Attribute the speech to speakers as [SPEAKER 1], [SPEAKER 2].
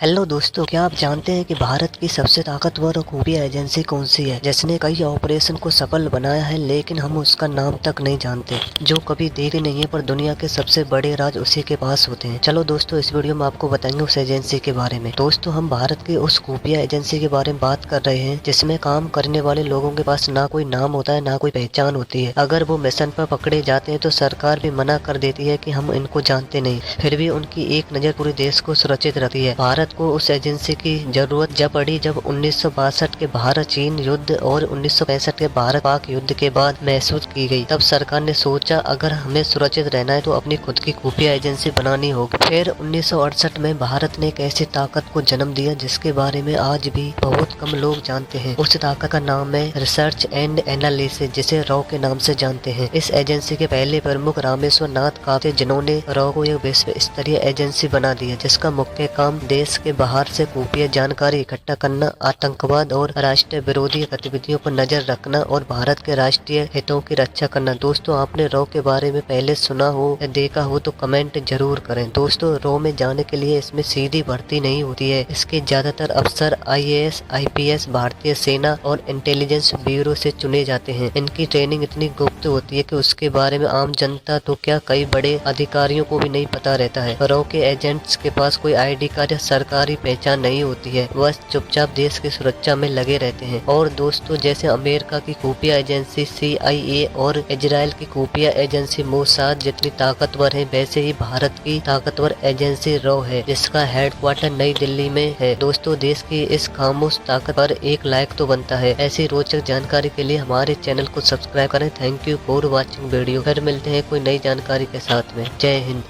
[SPEAKER 1] Hello दोस्तों, क्या आप जानते हैं कि भारत की सबसे ताकतवर और खुफिया एजेंसी कौन सी है, जिसने कई ऑपरेशन को सफल बनाया है, लेकिन हम उसका नाम तक नहीं जानते। जो कभी देखी नहीं है, पर दुनिया के सबसे बड़े राज उसी के पास होते हैं। चलो दोस्तों, इस वीडियो में आपको बताएंगे उस एजेंसी के बारे में। दोस्तों, हम भारत की उस खुफिया एजेंसी के बारे में बात कर रहे हैं जिसमें काम करने वाले लोगों के पास ना कोई नाम होता है, ना कोई पहचान होती है। अगर वो मिशन पर पकड़े जाते हैं तो सरकार भी मना कर देती है कि हम इनको जानते नहीं, फिर भी उनकी एक नजर पूरे देश को सुरक्षित रखती है। भारत को उस एजेंसी की जरूरत जब पड़ी जब 1962 के भारत चीन युद्ध और 1965 के भारत पाक युद्ध के बाद महसूस की गई। तब सरकार ने सोचा, अगर हमें सुरक्षित रहना है तो अपनी खुद की खुफिया एजेंसी बनानी होगी। फिर 1968 में भारत ने एक ऐसी ताकत को जन्म दिया जिसके बारे में आज भी बहुत कम लोग जानते हैं। उस ताकत का नाम है रिसर्च एंड एनालिसिस, जिसे रॉ के नाम से जानते हैं। इस एजेंसी के पहले प्रमुख रामेश्वर नाथ काते, जिन्होंने रॉ को एक विश्व स्तरीय एजेंसी बना दिया जिसका मुख्य काम देश के बाहर से खुफिया जानकारी इकट्ठा करना, आतंकवाद और राष्ट्र विरोधी गतिविधियों पर नजर रखना और भारत के राष्ट्रीय हितों की रक्षा करना। दोस्तों, आपने रॉ के बारे में पहले सुना हो या देखा हो तो कमेंट जरूर करें। दोस्तों, रॉ में जाने के लिए इसमें सीधी भर्ती नहीं होती है। इसके ज्यादातर अफसर IAS, IPS, भारतीय सेना और इंटेलिजेंस ब्यूरो से चुने जाते हैं। इनकी ट्रेनिंग इतनी गुप्त होती है कि उसके बारे में आम जनता तो क्या, कई बड़े अधिकारियों को भी नहीं पता रहता है। रॉ के एजेंट्स के पास कोई ID कार्ड या सरकारी पहचान नहीं होती है, बस चुपचाप देश की सुरक्षा में लगे रहते हैं। और दोस्तों, जैसे अमेरिका की खुफिया एजेंसी CIA और इजराइल की खुफिया एजेंसी मोसाद जितनी ताकतवर है, वैसे ही भारत की ताकतवर एजेंसी रॉ है, जिसका हेडक्वार्टर नई दिल्ली में है। दोस्तों, देश की इस खामोश ताकत पर एक लाइक तो बनता है। ऐसी रोचक जानकारी के लिए हमारे चैनल को सब्सक्राइब करें। Thank you for watching video. फिर मिलते हैं कोई नई जानकारी के साथ में। जय हिंद।